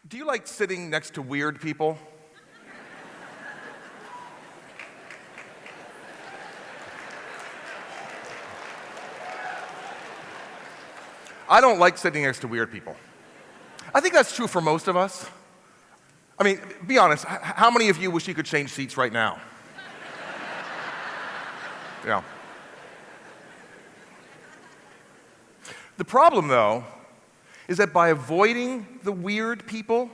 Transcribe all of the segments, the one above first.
Do you like sitting next to weird people? I don't like sitting next to weird people. I think that's true for most of us. I mean, be honest, how many of you wish you could change seats right now? Yeah. The problem, though, is that by avoiding the weird people,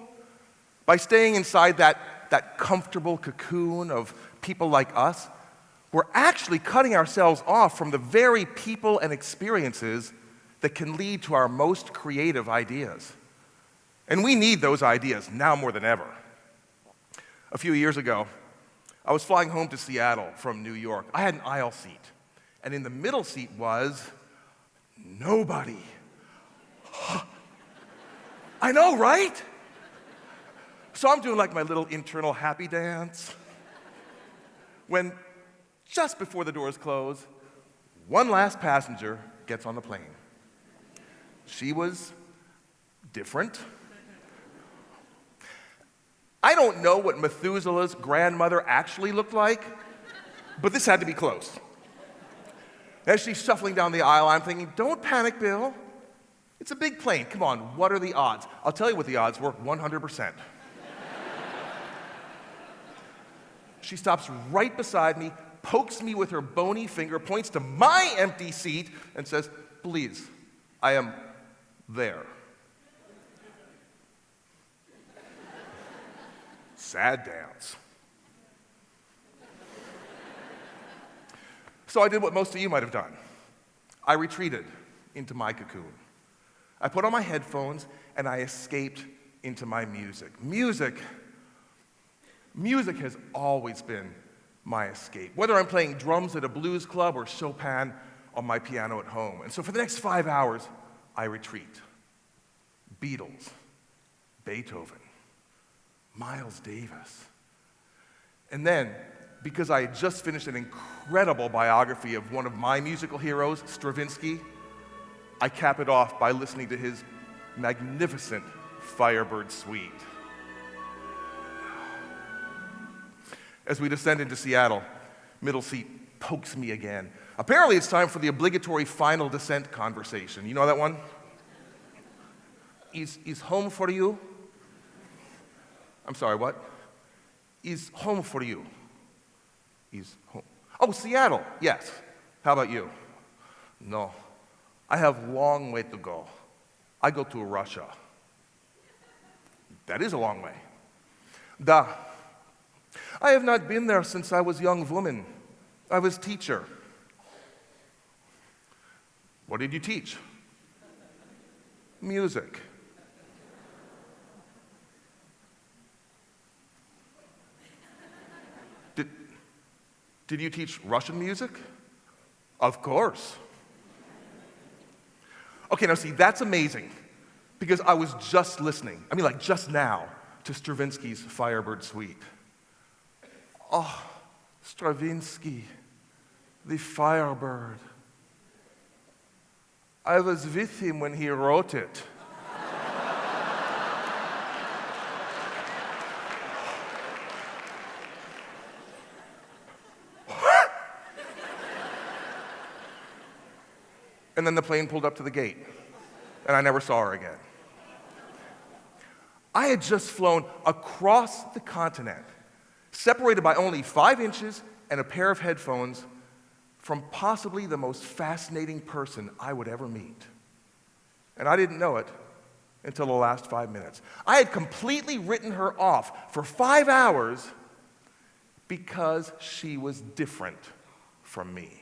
by staying inside that comfortable cocoon of people like us, we're actually cutting ourselves off from the very people and experiences that can lead to our most creative ideas. And we need those ideas now more than ever. A few years ago, I was flying home to Seattle from New York. I had an aisle seat, and in the middle seat was nobody. I know, right? So I'm doing like my little internal happy dance when, just before the doors close, one last passenger gets on the plane. She was different. I don't know what Methuselah's grandmother actually looked like, but this had to be close. As she's shuffling down the aisle, I'm thinking, don't panic, Bill. It's a big plane. Come on, what are the odds? I'll tell you what the odds were, 100%. She stops right beside me, pokes me with her bony finger, points to my empty seat, and says, please, I am there. Sad dance. So I did what most of you might have done. I retreated into my cocoon. I put on my headphones and I escaped into my music. Music has always been my escape, whether I'm playing drums at a blues club or Chopin on my piano at home. And so for the next 5 hours, I retreat. Beatles, Beethoven, Miles Davis. And then, because I had just finished an incredible biography of one of my musical heroes, Stravinsky, I cap it off by listening to his magnificent Firebird Suite. As we descend into Seattle, middle seat pokes me again. Apparently it's time for the obligatory final descent conversation. You know that one? Is home for you? I'm sorry, what? Is home for you? Is home. Oh, Seattle, yes. How about you? No. I have a long way to go. I go to Russia. That is a long way. Da. I have not been there since I was young woman. I was teacher. What did you teach? Music. Did you teach Russian music? Of course. Okay, now see, that's amazing, because I was just listening, like just now, to Stravinsky's Firebird Suite. Oh, Stravinsky, the Firebird. I was with him when he wrote it. And then the plane pulled up to the gate, and I never saw her again. I had just flown across the continent, separated by only 5 inches and a pair of headphones from possibly the most fascinating person I would ever meet. And I didn't know it until the last 5 minutes. I had completely written her off for 5 hours because she was different from me.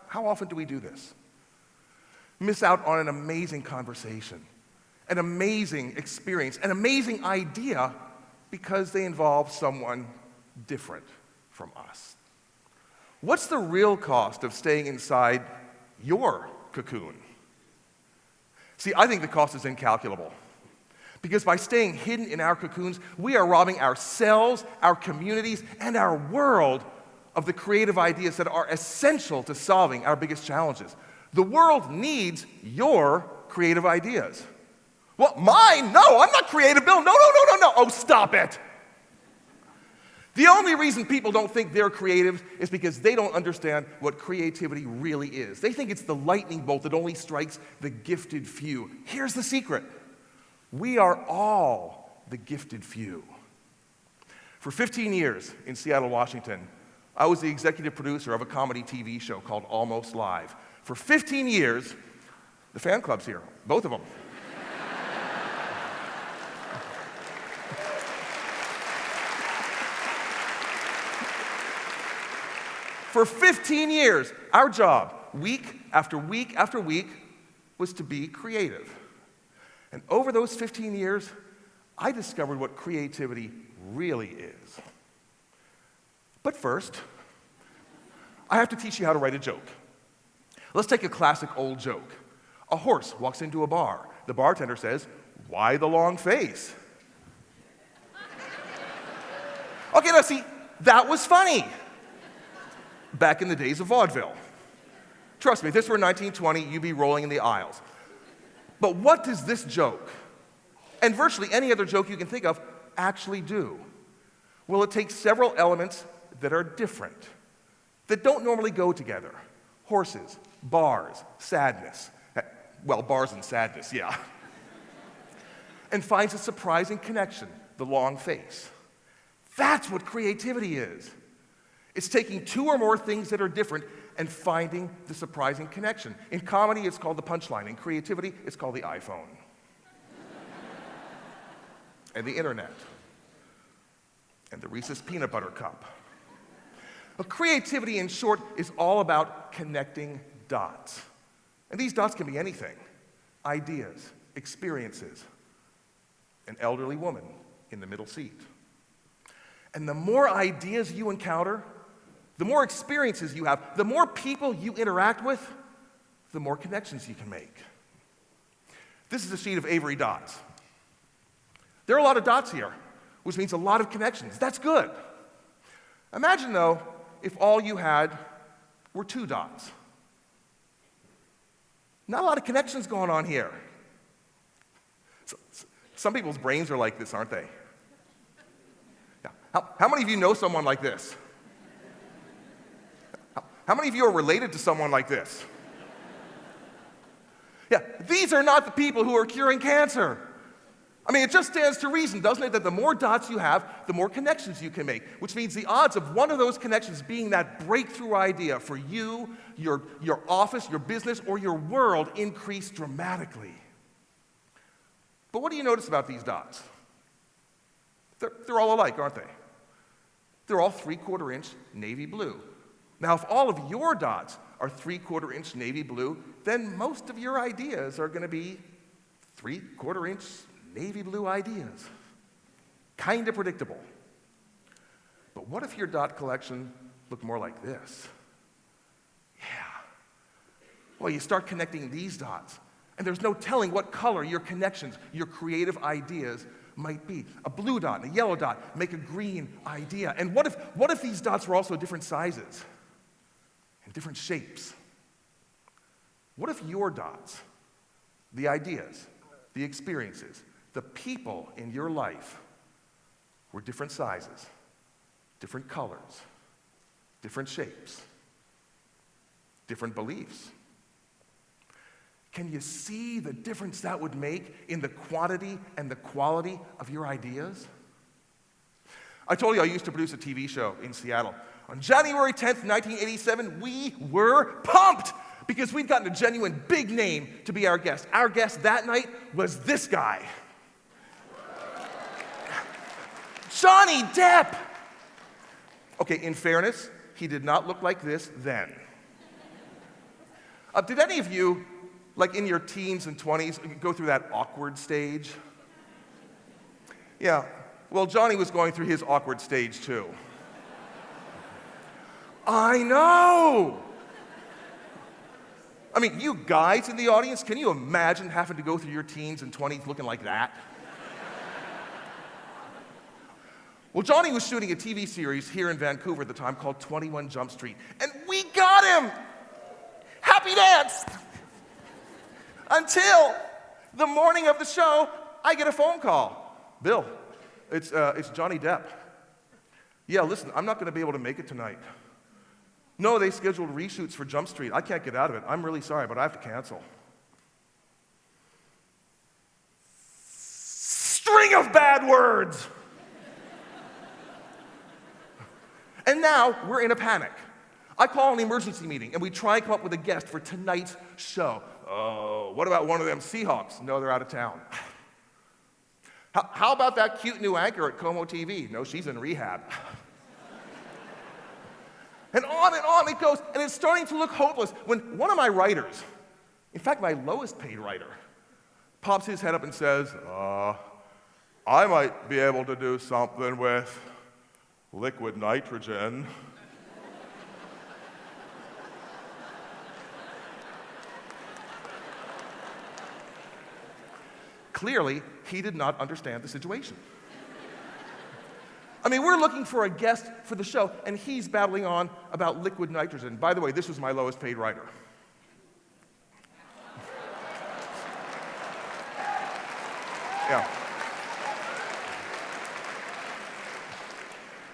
How often do we do this? Miss out on an amazing conversation, an amazing experience, an amazing idea because they involve someone different from us. What's the real cost of staying inside your cocoon? See, I think the cost is incalculable. Because by staying hidden in our cocoons, we are robbing ourselves, our communities, and our world of the creative ideas that are essential to solving our biggest challenges. The world needs your creative ideas. What, mine? No, I'm not creative, Bill. No. Oh, stop it. The only reason people don't think they're creative is because they don't understand what creativity really is. They think it's the lightning bolt that only strikes the gifted few. Here's the secret. We are all the gifted few. For 15 years in Seattle, Washington, I was the executive producer of a comedy TV show called Almost Live. For 15 years, the fan club's here, both of them. For 15 years, our job, week after week after week, was to be creative. And over those 15 years, I discovered what creativity really is. But first, I have to teach you how to write a joke. Let's take a classic old joke. A horse walks into a bar. The bartender says, "Why the long face?" Okay, now see, that was funny. Back in the days of vaudeville. Trust me, if this were 1920, you'd be rolling in the aisles. But what does this joke, and virtually any other joke you can think of, actually do? Well, it takes several elements that are different, that don't normally go together. Horses, bars, sadness. Well, bars and sadness, yeah. And finds a surprising connection, the long face. That's what creativity is. It's taking two or more things that are different and finding the surprising connection. In comedy, it's called the punchline. In creativity, it's called the iPhone. And the internet. And the Reese's peanut butter cup. Well, creativity, in short, is all about connecting dots. And these dots can be anything. Ideas, experiences. An elderly woman in the middle seat. And the more ideas you encounter, the more experiences you have, the more people you interact with, the more connections you can make. This is a sheet of Avery dots. There are a lot of dots here, which means a lot of connections. That's good. Imagine, though, if all you had were 2 dots. Not a lot of connections going on here. Some people's brains are like this, aren't they? Yeah. How many of you know someone like this? How many of you are related to someone like this? Yeah, these are not the people who are curing cancer. I mean, it just stands to reason, doesn't it, that the more dots you have, the more connections you can make, which means the odds of one of those connections being that breakthrough idea for you, your office, your business, or your world increase dramatically. But what do you notice about these dots? They're all alike, aren't they? They're all 3/4 inch navy blue. Now, if all of your dots are 3/4 inch navy blue, then most of your ideas are going to be 3/4 inch navy blue ideas. Kind of predictable. But what if your dot collection looked more like this? Yeah. Well, you start connecting these dots, and there's no telling what color your connections, your creative ideas might be. A blue dot and a yellow dot make a green idea. And what if these dots were also different sizes and different shapes? What if your dots, the ideas, the experiences, the people in your life were different sizes, different colors, different shapes, different beliefs? Can you see the difference that would make in the quantity and the quality of your ideas? I told you I used to produce a TV show in Seattle. On January 10th, 1987, we were pumped because we'd gotten a genuine big name to be our guest. Our guest that night was this guy. Johnny Depp! Okay, in fairness, he did not look like this then. Did any of you, like in your teens and 20s, go through that awkward stage? Yeah, well, Johnny was going through his awkward stage too. I know! I mean, you guys in the audience, can you imagine having to go through your teens and 20s looking like that? Well, Johnny was shooting a TV series here in Vancouver at the time called 21 Jump Street, and we got him! Happy dance! Until the morning of the show, I get a phone call. Bill, it's Johnny Depp. Yeah, listen, I'm not going to be able to make it tonight. No, they scheduled reshoots for Jump Street. I can't get out of it. I'm really sorry, but I have to cancel. String of bad words. And now we're in a panic. I call an emergency meeting, and we try and come up with a guest for tonight's show. Oh, what about one of them Seahawks? No, they're out of town. How about that cute new anchor at Como TV? No, she's in rehab. And on it goes, and it's starting to look hopeless when one of my writers, in fact, my lowest paid writer, pops his head up and says, I might be able to do something with liquid nitrogen. Clearly, he did not understand the situation. I mean, we're looking for a guest for the show, and he's babbling on about liquid nitrogen. By the way, this was my lowest paid writer. Yeah.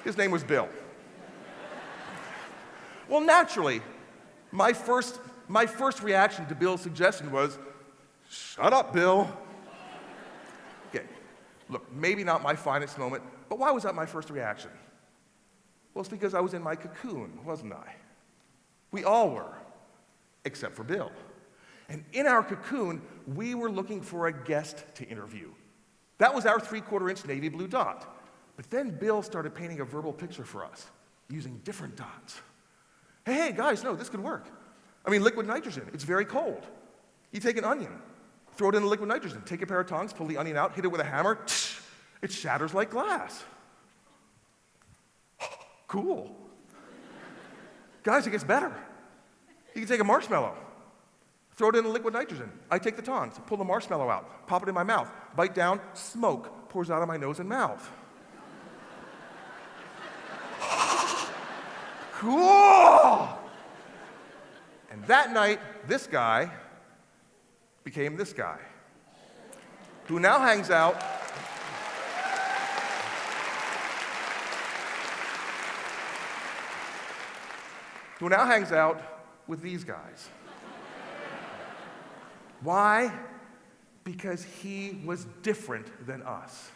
His name was Bill. Well, naturally, my first reaction to Bill's suggestion was, shut up, Bill. Okay, look, maybe not my finest moment, but why was that my first reaction? Well, it's because I was in my cocoon, wasn't I? We all were, except for Bill. And in our cocoon, we were looking for a guest to interview. That was our 3/4-inch navy blue dot. But then Bill started painting a verbal picture for us, using different dots. Hey, guys, no, this could work. I mean, liquid nitrogen, it's very cold. You take an onion, throw it in the liquid nitrogen, take a pair of tongs, pull the onion out, hit it with a hammer, it shatters like glass. Cool. Guys, it gets better. You can take a marshmallow, throw it in the liquid nitrogen. I take the tongs, pull the marshmallow out, pop it in my mouth, bite down, smoke pours out of my nose and mouth. Cool! And that night, this guy became this guy, who now hangs out with these guys. Why? Because he was different than us.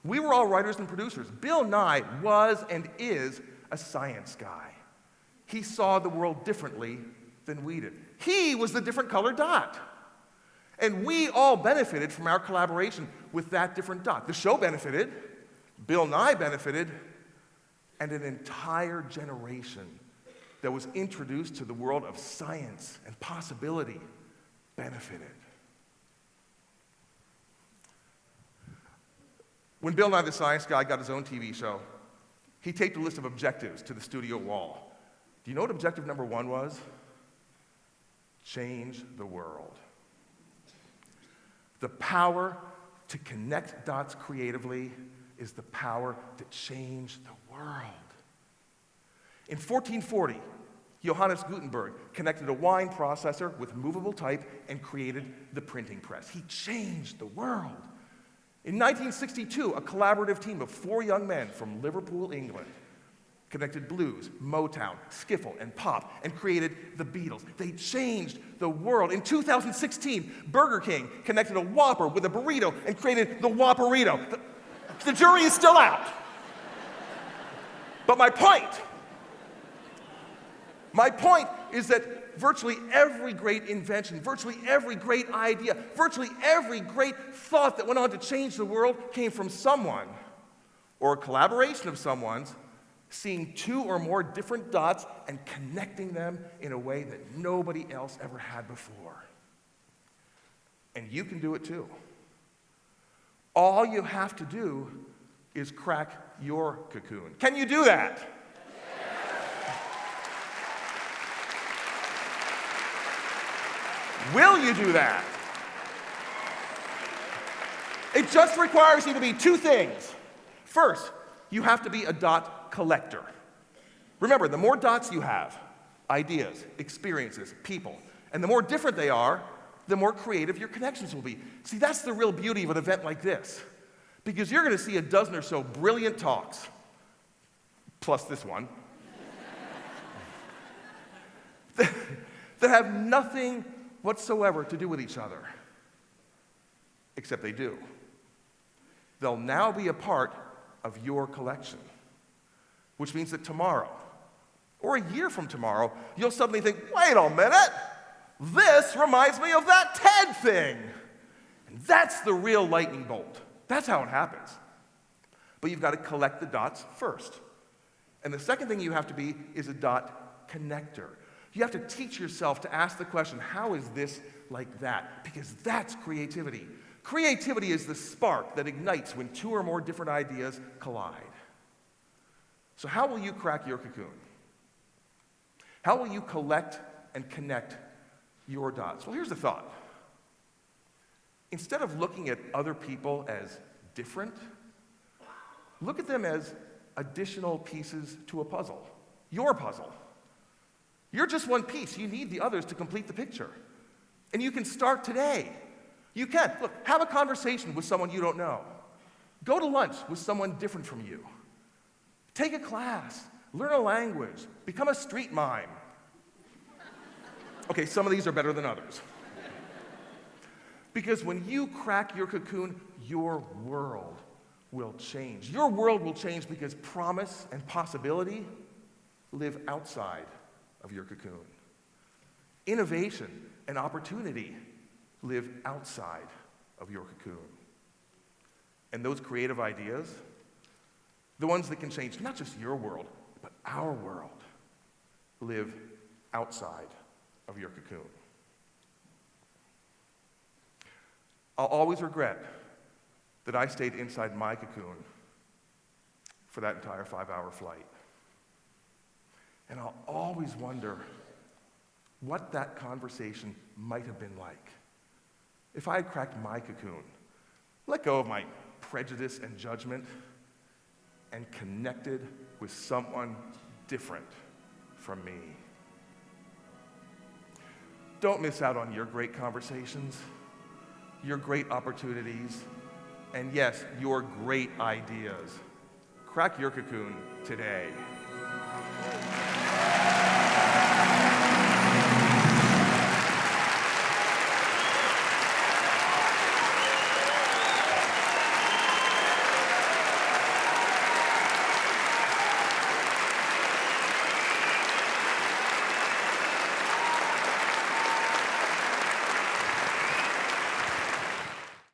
We were all writers and producers. Bill Nye was and is a science guy. He saw the world differently than we did. He was the different colored dot. And we all benefited from our collaboration with that different dot. The show benefited, Bill Nye benefited, and an entire generation that was introduced to the world of science and possibility benefited. When Bill Nye the Science Guy got his own TV show, he taped a list of objectives to the studio wall. Do you know what objective number 1 was? Change the world. The power to connect dots creatively is the power to change the world. In 1440, Johannes Gutenberg connected a wine processor with movable type and created the printing press. He changed the world. In 1962, a collaborative team of 4 young men from Liverpool, England, connected blues, Motown, skiffle, and pop, and created the Beatles. They changed the world. In 2016, Burger King connected a Whopper with a burrito and created the Whopperito. The jury is still out. But my point is that virtually every great invention, virtually every great idea, virtually every great thought that went on to change the world came from someone, or a collaboration of someone's, seeing 2 or more different dots and connecting them in a way that nobody else ever had before. And you can do it too. All you have to do is crack your cocoon. Can you do that? Will you do that? It just requires you to be 2 things. First, you have to be a dot collector. Remember, the more dots you have, ideas, experiences, people, and the more different they are, the more creative your connections will be. See, that's the real beauty of an event like this, because you're going to see a dozen or so brilliant talks, plus this one, that have nothing whatsoever to do with each other, except they do. They'll now be a part of your collection, which means that tomorrow, or a year from tomorrow, you'll suddenly think, wait a minute, this reminds me of that TED thing. And that's the real lightning bolt. That's how it happens. But you've got to collect the dots first. And the second thing you have to be is a dot connector. You have to teach yourself to ask the question, how is this like that? Because that's creativity. Creativity is the spark that ignites when two or more different ideas collide. So how will you crack your cocoon? How will you collect and connect your dots? Well, here's the thought. Instead of looking at other people as different, look at them as additional pieces to a puzzle. Your puzzle. You're just one piece. You need the others to complete the picture. And you can start today. You can. Look, have a conversation with someone you don't know. Go to lunch with someone different from you. Take a class. Learn a language. Become a street mime. Okay, some of these are better than others. Because when you crack your cocoon, your world will change. Your world will change because promise and possibility live outside of your cocoon. Innovation and opportunity live outside of your cocoon. And those creative ideas, the ones that can change not just your world, but our world, live outside of your cocoon. I'll always regret that I stayed inside my cocoon for that entire 5-hour flight. And I'll always wonder what that conversation might have been like if I had cracked my cocoon, let go of my prejudice and judgment, and connected with someone different from me. Don't miss out on your great conversations, your great opportunities, and yes, your great ideas. Crack your cocoon today.